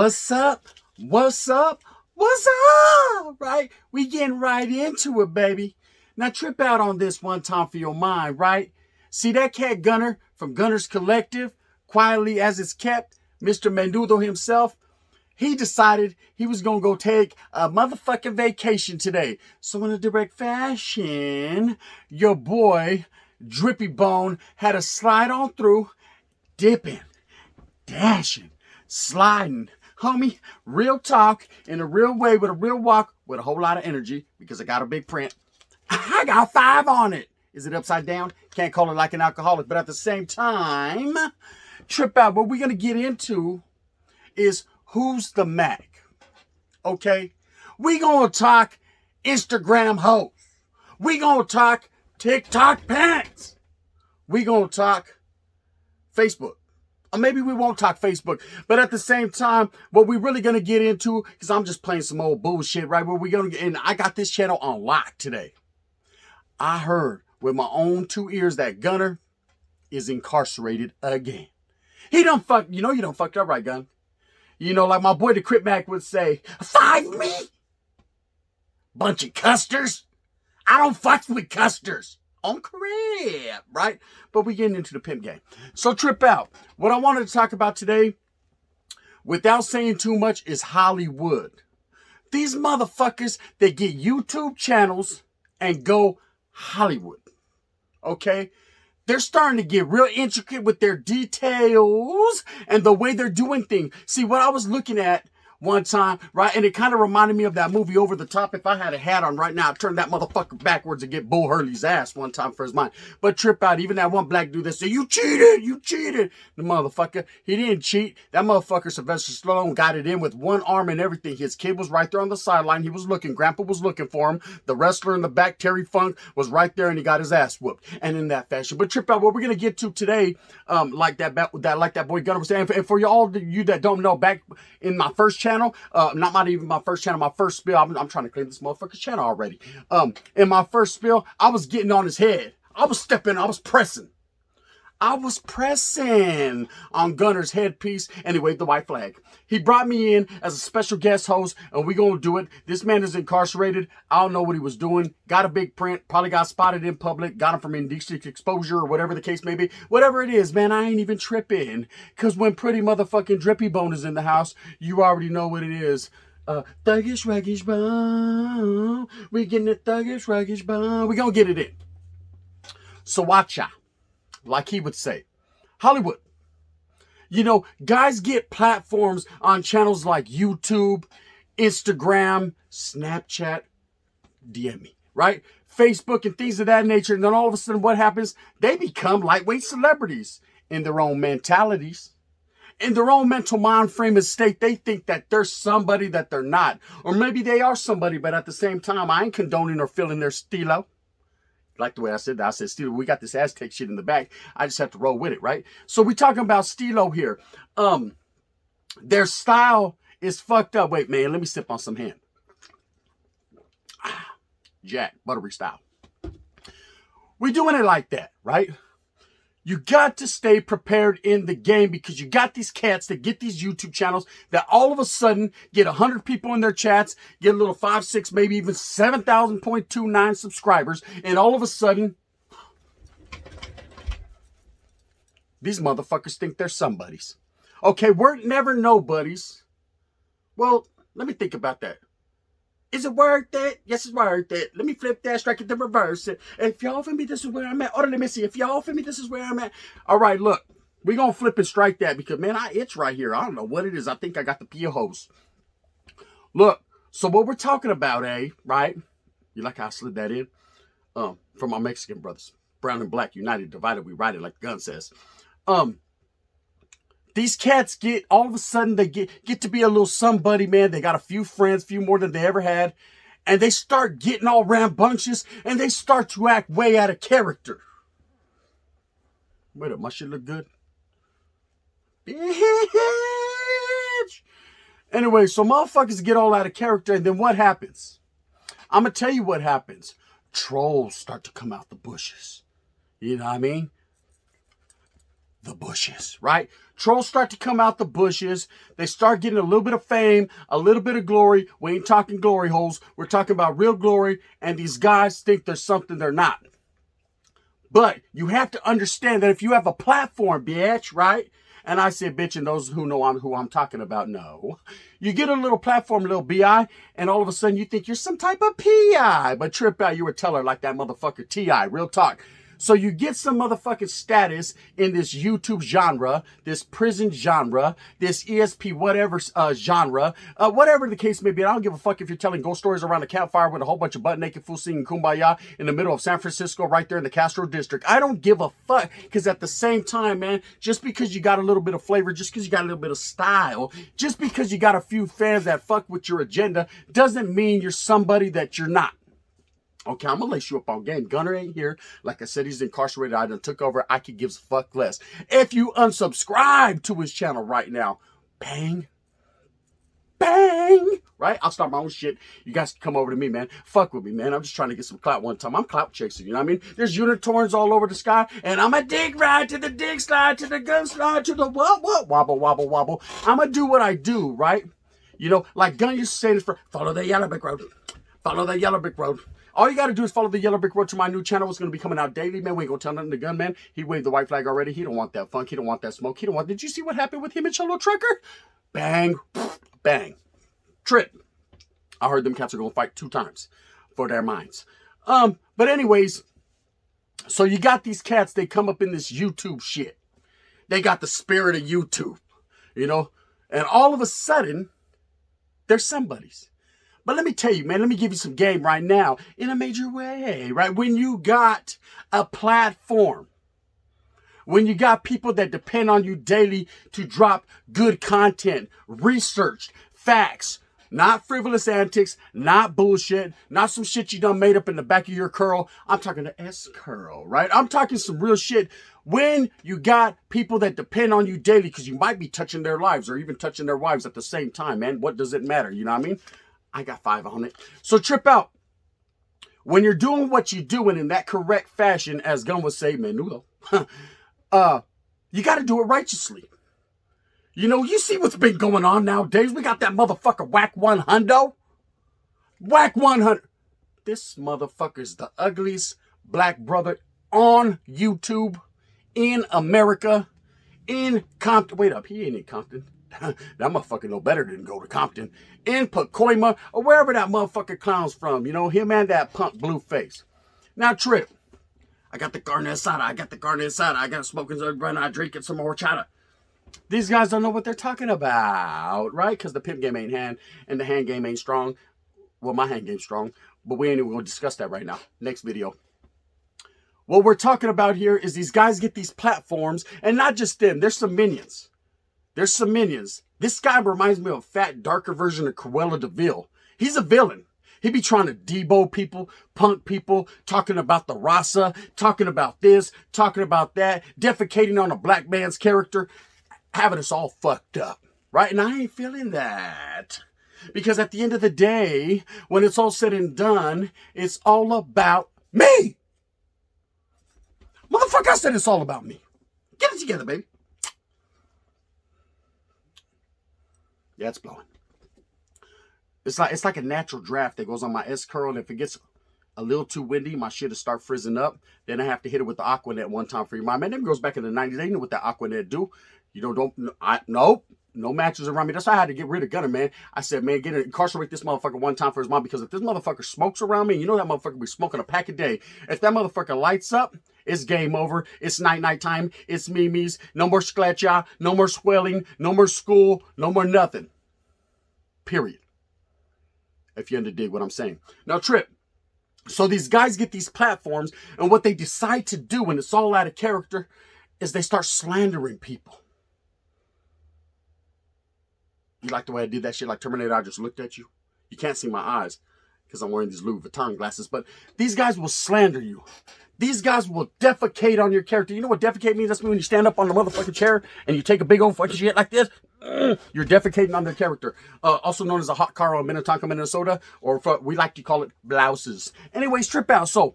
What's up? What's up? What's up? Right? We getting right into it, baby. Now trip out on this one time for your mind, right? See that cat Gunner from Gunner's Collective, quietly as it's kept, Mr. Menudo himself, he decided he was going to go take a motherfucking vacation today. So in a direct fashion, your boy, Drippy Bone, had to slide on through, dipping, dashing, sliding. Homie, real talk, in a real way, with a real walk, with a whole lot of energy, because I got a big print. I got 5 on it. Is it upside down? Can't call it like an alcoholic, but at the same time, trip out. What we're going to get into is who's the Mac, okay? We going to talk Instagram hoes. We going to talk TikTok pants. We going to talk Facebook. Or maybe we won't talk Facebook. But at the same time, what we're really going to get into, because I'm just playing some old bullshit, right? Where we going to get, and I got this channel on lock today. I heard with my own 2 ears that Gunner is incarcerated again. He done fucked, you done fucked up, right, Gun? You know, like my boy the Crip Mac would say, 5 me? Bunch of custers? I don't fuck with custers. On crib, right? But we getting into the pimp game. So trip out. What I wanted to talk about today, without saying too much, is Hollywood. These motherfuckers, they get YouTube channels and go Hollywood. Okay? They're starting to get real intricate with their details and the way they're doing things. See, what I was looking at one time, right? And it kind of reminded me of that movie Over the Top. If I had a hat on right now, I'd turn that motherfucker backwards and get Bull Hurley's ass one time for his mind. But trip out, even that one black dude that said, you cheated. The motherfucker, he didn't cheat. That motherfucker, Sylvester Stallone, got it in with one arm and everything. His kid was right there on the sideline. He was looking. Grandpa was looking for him. The wrestler in the back, Terry Funk, was right there and he got his ass whooped. And in that fashion. But trip out, what we're going to get to today, like that boy Gunner was saying, and for all you that don't know, back in my first channel, not even my first channel, my first spill. I'm trying to clean this motherfucker's channel already. In my first spill, I was getting on his head. I was pressing. I was pressing on Gunner's headpiece, and he waved the white flag. He brought me in as a special guest host, and we gonna do it. This man is incarcerated. I don't know what he was doing. Got a big print. Probably got spotted in public. Got him from indecent exposure or whatever the case may be. Whatever it is, man, I ain't even tripping. Because when pretty motherfucking Drippy Bone is in the house, you already know what it is. Thuggish, ruggish bone. We getting it thuggish, ruggish bone. We gonna get it in. So watch out. Like he would say, Hollywood. You know, guys get platforms on channels like YouTube, Instagram, Snapchat, DM me, right? Facebook and things of that nature. And then all of a sudden what happens? They become lightweight celebrities in their own mentalities. In their own mental mind frame and state, they think that they're somebody that they're not. Or maybe they are somebody, but at the same time, I ain't condoning or feeling their stilo. Like the way I said that. I said, Stilo, we got this Aztec shit in the back. I just have to roll with it, right? So we talking about Stilo here. Their style is fucked up. Wait, man, let me sip on some hand. Jack, buttery style. We doing it like that, right? You got to stay prepared in the game because you got these cats that get these YouTube channels that all of a sudden get 100 people in their chats, get a little 5, 6, maybe even 7,000.29 subscribers. And all of a sudden, these motherfuckers think they're somebodies. Okay, we're never nobodies. Well, let me think about that. Is it worth it? Yes, it's worth it. Let me flip that, strike it, then reverse it. If y'all feel me, this is where I'm at. Or let me see. If y'all feel me, this is where I'm at. All right, look. We're going to flip and strike that because, man, I itch right here. I don't know what it is. I think I got the Pia hose. Look, so what we're talking about, right? You like how I slid that in? From our Mexican brothers. Brown and black, united, divided, we ride it like the gun says. These cats get, all of a sudden, they get to be a little somebody, man. They got a few friends, few more than they ever had. And they start getting all rambunctious, and they start to act way out of character. Wait up, my shit look good? Bitch! Anyway, so motherfuckers get all out of character, and then what happens? I'm going to tell you what happens. Trolls start to come out the bushes. You know what I mean? the bushes, right? Trolls start to come out the bushes. They start getting a little bit of fame, a little bit of glory. We ain't talking glory holes. We're talking about real glory. And these guys think there's something they're not. But you have to understand that if you have a platform, bitch, right? And I say bitch, and those who know who I'm talking about know. You get a little platform, little BI, and all of a sudden you think you're some type of PI. But trip out, you were teller like that motherfucker TI. Real talk. So you get some motherfucking status in this YouTube genre, this prison genre, this ESP whatever genre, whatever the case may be. I don't give a fuck if you're telling ghost stories around a campfire with a whole bunch of butt naked fools singing Kumbaya in the middle of San Francisco, right there in the Castro district. I don't give a fuck, because at the same time, man, just because you got a little bit of flavor, just because you got a little bit of style, just because you got a few fans that fuck with your agenda, doesn't mean you're somebody that you're not. Okay, I'm gonna lace you up on game. Gunner ain't here. Like I said, he's incarcerated. I done took over. I could give a fuck less. If you unsubscribe to his channel right now, bang, bang, right? I'll start my own shit. You guys can come over to me, man. Fuck with me, man. I'm just trying to get some clout one time. I'm clout chasing, you know what I mean? There's unicorns all over the sky, and I'm a dig ride to the dig slide, to the gun slide, to the what, wobble, wobble, wobble. I'm gonna do what I do, right? You know, like Gun used to say this for, follow the yellow brick road. Follow the yellow brick road. All you got to do is follow the yellow brick road to my new channel. It's going to be coming out daily, man. We ain't going to tell nothing to Gun, man. He waved the white flag already. He don't want that funk. He don't want that smoke. He don't want... Did you see what happened with him and Cholo Trucker? Bang. Bang. Trip. I heard them cats are going to fight 2 times for their minds. But anyways, so you got these cats. They come up in this YouTube shit. They got the spirit of YouTube, you know? And all of a sudden, they're somebody's. But let me tell you, man, let me give you some game right now in a major way, right? When you got a platform, when you got people that depend on you daily to drop good content, researched, facts, not frivolous antics, not bullshit, not some shit you done made up in the back of your curl. I'm talking the S-curl, right? I'm talking some real shit. When you got people that depend on you daily, because you might be touching their lives or even touching their wives at the same time, man. What does it matter? You know what I mean? I got 5 on it. So trip out. When you're doing what you're doing in that correct fashion, as Gun would say, menudo, you got to do it righteously. You know, you see what's been going on nowadays. We got that motherfucker Whack 100. Whack 100. This motherfucker's the ugliest black brother on YouTube, in America, in Compton. Wait up, he ain't in Compton. That motherfucker know better than go to Compton. In Pacoima, or wherever that motherfucker clown's from. You know, him and that punk blue face. Now, Trip. I got the carne asada. I got the carne asada. I got smoking run. I drinking some horchata. These guys don't know what they're talking about, right? Because the pimp game ain't hand, and the hand game ain't strong. Well, my hand game's strong, but we ain't even going to discuss that right now. Next video. What we're talking about here is these guys get these platforms, and not just them. There's some minions. There's some minions. This guy reminds me of a fat, darker version of Cruella de Vil. He's a villain. He be trying to debo people, punk people, talking about the Rasa, talking about this, talking about that, defecating on a black man's character, having us all fucked up, right? And I ain't feeling that. Because at the end of the day, when it's all said and done, it's all about me. Motherfucker, I said it's all about me. Get it together, baby. Yeah, it's blowing. It's like a natural draft that goes on my S-curl, and if it gets a little too windy, my shit will start frizzing up. Then I have to hit it with the Aquanet one time for your mind. Man, that goes back in the 90s. They know what that Aquanet do. You know, no matches around me. That's why I had to get rid of Gunner, man. I said, man, incarcerate this motherfucker one time for his mom, because if this motherfucker smokes around me, you know that motherfucker be smoking a pack a day. If that motherfucker lights up, it's game over. It's night time. It's memes. No more skletcha. No more swelling. No more school. No more nothing. Period. If you underdig what I'm saying. Now, Trip. So these guys get these platforms, and what they decide to do when it's all out of character is they start slandering people. You like the way I did that shit like Terminator? I just looked at you. You can't see my eyes because I'm wearing these Louis Vuitton glasses, but these guys will slander you. These guys will defecate on your character. You know what defecate means? That's when you stand up on the motherfucking chair and you take a big old fucking shit like this. You're defecating on their character. Also known as a hot car in Minnetonka, Minnesota, or we like to call it blouses. Anyways, trip out. So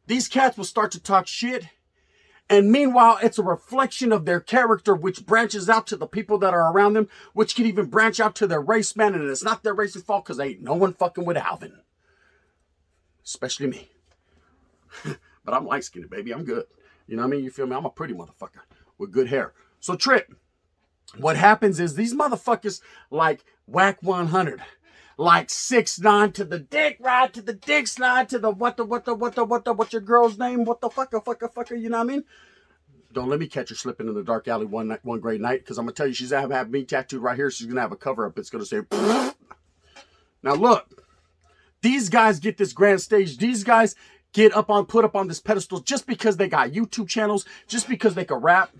these cats will start to talk shit, And meanwhile, it's a reflection of their character, which branches out to the people that are around them, which can even branch out to their race, man. And it's not their race's fault because ain't no one fucking with Alvin. Especially me. But I'm light-skinned, baby. I'm good. You know what I mean? You feel me? I'm a pretty motherfucker with good hair. So, Trip, what happens is these motherfuckers like Whack 100, like 6ix9ine to the dick ride, to the dick slide, to the what your girl's name? What the fucker, you know what I mean? Don't let me catch her slipping in the dark alley one great night, because I'm going to tell you, she's going to have me tattooed right here. She's going to have a cover up. It's going to say, now look, these guys get this grand stage. These guys get put up on this pedestal just because they got YouTube channels, just because they can rap,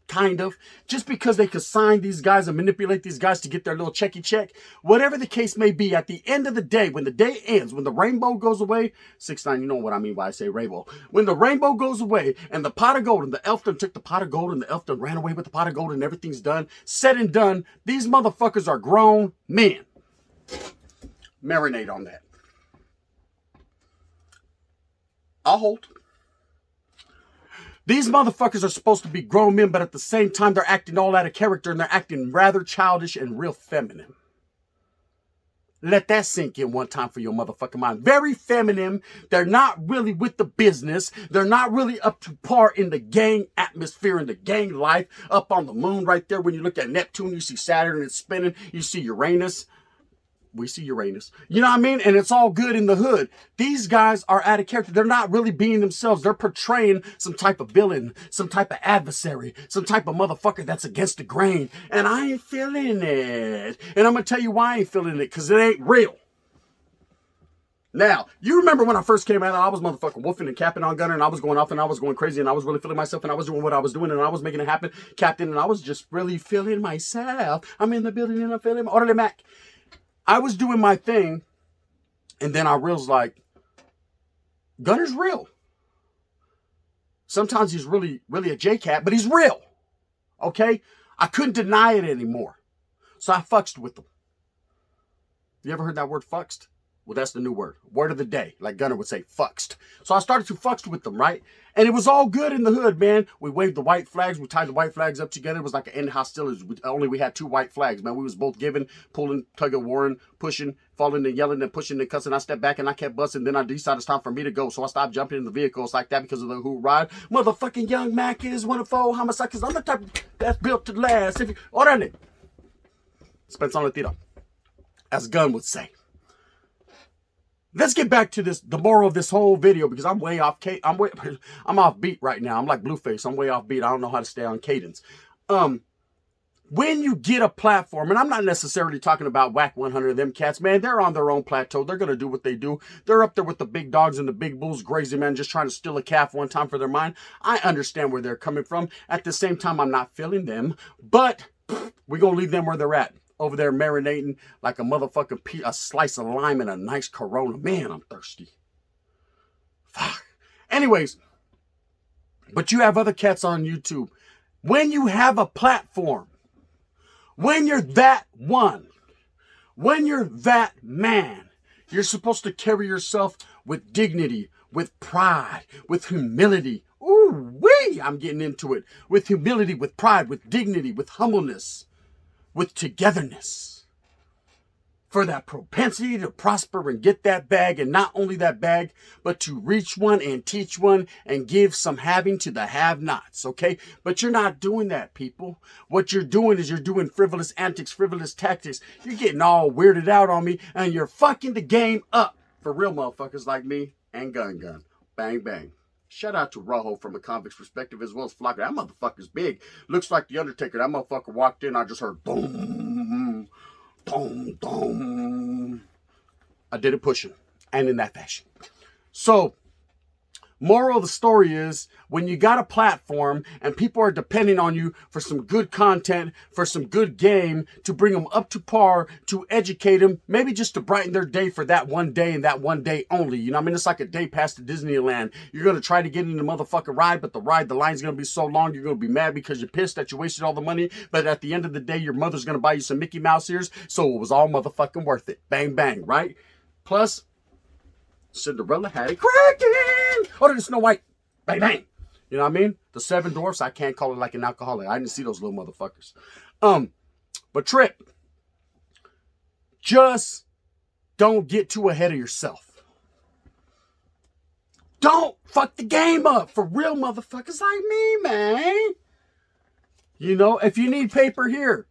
kind of, just because they could sign these guys and manipulate these guys to get their little checky check. Whatever the case may be, at the end of the day, when the day ends, when the rainbow goes away, 6ix9ine, you know what I mean when I say rainbow. When the rainbow goes away and the pot of gold, and the elf done took the pot of gold, and the elf done ran away with the pot of gold, and everything's done, said and done, these motherfuckers are grown men. Marinate on that. I'll hold. These motherfuckers are supposed to be grown men, but at the same time, they're acting all out of character, and they're acting rather childish and real feminine. Let that sink in one time for your motherfucking mind. Very feminine. They're not really with the business. They're not really up to par in the gang atmosphere, in the gang life. Up on the moon right there, when you look at Neptune, you see Saturn, it's spinning. You see Uranus. We see Uranus. You know what I mean? And it's all good in the hood. These guys are out of character. They're not really being themselves. They're portraying some type of villain, some type of adversary, some type of motherfucker that's against the grain. And I ain't feeling it. And I'm going to tell you why I ain't feeling it. Because it ain't real. Now, you remember when I first came out, I was motherfucking wolfing and capping on Gunner, and I was going off, and I was going crazy, and I was really feeling myself, and I was doing what I was doing, and I was making it happen, Captain, and I was just really feeling myself. I'm in the building, and I'm feeling Orderly Mac. I was doing my thing, and then I realized, like, Gunner's real. Sometimes he's really a J-Cat, but he's real. Okay? I couldn't deny it anymore. So I fucked with him. You ever heard that word fucked? Well, that's the new word. Word of the day. Like Gunner would say, fucked. So I started to fucked with them, right? And it was all good in the hood, man. We waved the white flags. We tied the white flags up together. It was like an end of hostilities. Only we had 2 white flags, man. We was both giving, pulling, tug of warring, pushing, falling and yelling and pushing and cussing. I stepped back and I kept busting. Then I decided it's time for me to go. So I stopped jumping in the vehicles like that because of the who ride. Motherfucking young Mac is one of 4 homicides. Because I'm the type that's built to last. If you order it. Spence on the theater. As Gun would say. Let's get back to the moral of this whole video, because I'm way off. I'm off beat right now. I'm like Blueface. I'm way off beat. I don't know how to stay on cadence. When you get a platform, and I'm not necessarily talking about Whack 100, them cats, man, they're on their own plateau. They're going to do what they do. They're up there with the big dogs and the big bulls, crazy man, just trying to steal a calf one time for their mind. I understand where they're coming from. At the same time, I'm not feeling them, but we're going to leave them where they're at. Over there marinating like a motherfucking a slice of lime and a nice Corona. Man, I'm thirsty. Fuck. Anyways, but you have other cats on YouTube. When you have a platform, when you're that one, when you're that man, you're supposed to carry yourself with dignity, with pride, with humility. Ooh, wee! I'm getting into it. With humility, with pride, with dignity, with humbleness. With togetherness, for that propensity to prosper and get that bag, and not only that bag, but to reach one and teach one and give some having to the have-nots, okay? But you're not doing that, people. What you're doing is you're doing frivolous antics, frivolous tactics. You're getting all weirded out on me, and you're fucking the game up for real motherfuckers like me and Gun. Bang, bang. Shout out to Rojo from a convict's perspective, as well as Flocker. That motherfucker's big. Looks like the Undertaker. That motherfucker walked in. I just heard boom, boom, boom. I did it pushing and in that fashion. So, moral of the story is, when you got a platform and people are depending on you for some good content, for some good game, to bring them up to par, to educate them, maybe just to brighten their day for that one day and that one day only. You know what I mean? It's like a day pass to Disneyland. You're going to try to get in the motherfucking ride, but the line's going to be so long, you're going to be mad because you're pissed that you wasted all the money. But at the end of the day, your mother's going to buy you some Mickey Mouse ears, so it was all motherfucking worth it. Bang, bang, right? Plus, Cinderella had it cracking. Oh, there's Snow White. Bang, bang. You know what I mean? The 7 dwarfs, I can't call it like an alcoholic. I didn't see those little motherfuckers. But Trip, just don't get too ahead of yourself. Don't fuck the game up for real motherfuckers like me, man. You know, if you need paper here,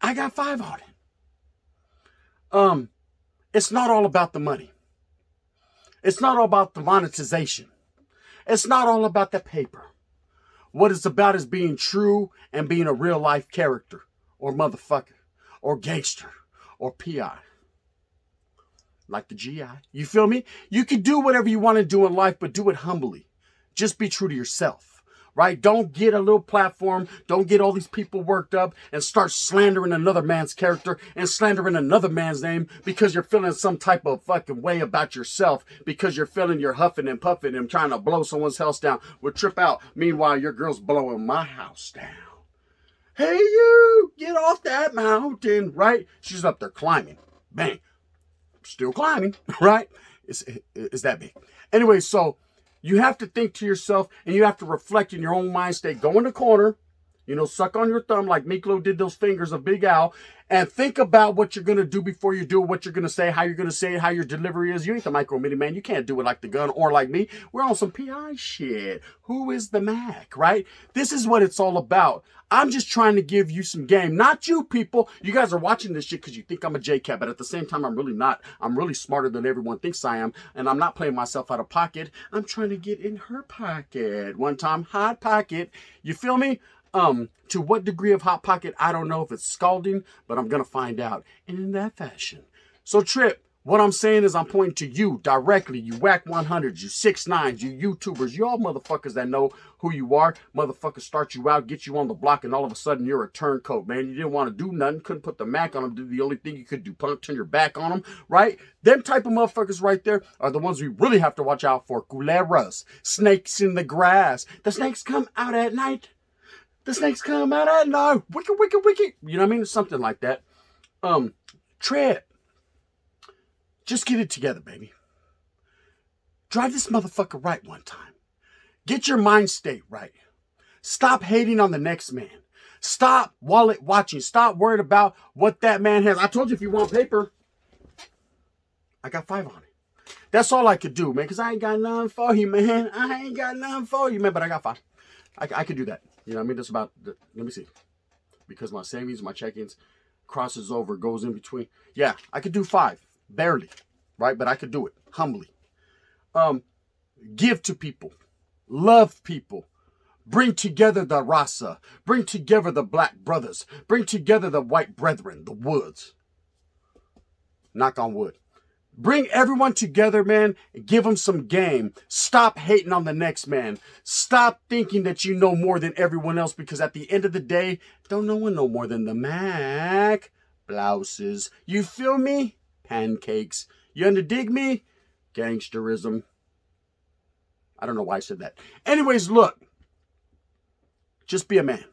I got 5 on it. It's not all about the money. It's not all about the monetization. It's not all about the paper. What it's about is being true and being a real life character or motherfucker or gangster or PI. Like the GI. You feel me? You can do whatever you want to do in life, but do it humbly. Just be true to yourself. Right? Don't get a little platform. Don't get all these people worked up and start slandering another man's character and slandering another man's name because you're feeling some type of fucking way about yourself, because you're feeling you're huffing and puffing and trying to blow someone's house down. We'll trip out. Meanwhile, your girl's blowing my house down. Hey, you, get off that mountain, right? She's up there climbing. Bang. Still climbing, right? It's that big. Anyway, so you have to think to yourself and you have to reflect in your own mind state. Go in the corner, you know, suck on your thumb like Miklo did those fingers of Big Al, and think about what you're going to do before you do it, what you're going to say, how you're going to say it, how your delivery is. You ain't the Micro Mini Man. You can't do it like the gun or like me. We're on some PI shit. Who is the Mac, right? This is what it's all about. I'm just trying to give you some game. Not you people. You guys are watching this shit because you think I'm a JCat, but at the same time, I'm really not. I'm really smarter than everyone thinks I am, and I'm not playing myself out of pocket. I'm trying to get in her pocket. One time, hot pocket. You feel me? To what degree of hot pocket, I don't know if it's scalding, but I'm going to find out. And in that fashion. So, Trip, what I'm saying is I'm pointing to you directly. You whack 100s, you 6ix9ines, you YouTubers, you all motherfuckers that know who you are. Motherfuckers start you out, get you on the block, and all of a sudden you're a turncoat, man. You didn't want to do nothing, couldn't put the Mac on them. The only thing you could do, turn your back on them, right? Them type of motherfuckers right there are the ones we really have to watch out for. Culebras, snakes in the grass. The snakes come out at night. The snakes come out at night. Wicked, wicked, wicked. You know what I mean? Something like that. Trip. Just get it together, baby. Drive this motherfucker right one time. Get your mind state right. Stop hating on the next man. Stop wallet watching. Stop worried about what that man has. I told you if you want paper, I got 5 on it. That's all I could do, man, because I ain't got none for you, man. I ain't got none for you, man, but I got 5. I could do that. You know what I mean? That's about, let me see. Because my savings, my check-ins, crosses over, goes in between. Yeah, I could do 5. Barely. Right? But I could do it. Humbly. Give to people. Love people. Bring together the Rasa. Bring together the black brothers. Bring together the white brethren. The woods. Knock on wood. Bring everyone together, man, and give them some game. Stop hating on the next man. Stop thinking that you know more than everyone else, because at the end of the day, don't no one know more than the Mac. Blouses. You feel me? Pancakes. You underdig me? Gangsterism. I don't know why I said that. Anyways, look. Just be a man.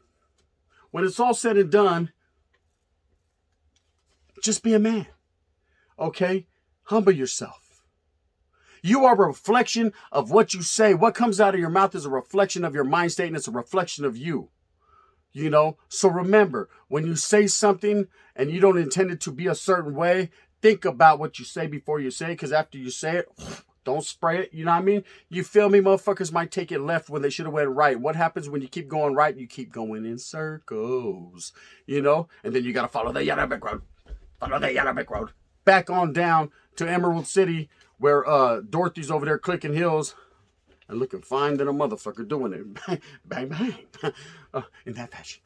When it's all said and done, just be a man. Okay? Humble yourself. You are a reflection of what you say. What comes out of your mouth is a reflection of your mind state, and it's a reflection of you. You know? So remember, when you say something and you don't intend it to be a certain way, think about what you say before you say it, because after you say it, don't spray it. You know what I mean? You feel me? Motherfuckers might take it left when they should have went right. What happens when you keep going right? You keep going in circles. You know? And then you got to follow the yellow brick road. Follow the yellow brick road. Back on down to Emerald City, where Dorothy's over there clicking heels and looking fine than a motherfucker doing it. Bang, bang, bang. In that fashion.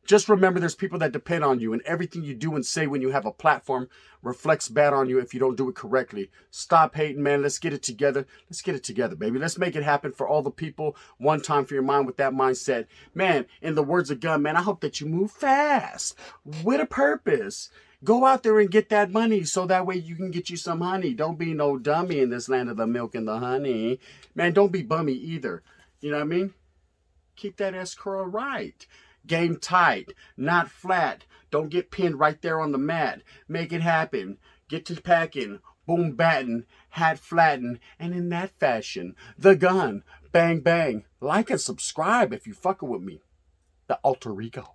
Just remember there's people that depend on you, and everything you do and say when you have a platform reflects bad on you if you don't do it correctly. Stop hating, man. Let's get it together. Let's get it together, baby. Let's make it happen for all the people. One time for your mind with that mindset. Man, in the words of Gun, man, I hope that you move fast with a purpose. Go out there and get that money so that way you can get you some honey. Don't be no dummy in this land of the milk and the honey. Man, don't be bummy either. You know what I mean? Keep that S-curl right. Game tight, not flat. Don't get pinned right there on the mat. Make it happen. Get to packing. boom battin', hat flattened, and in that fashion, the gun, bang bang. Like and subscribe if you fucking with me. The alter ego.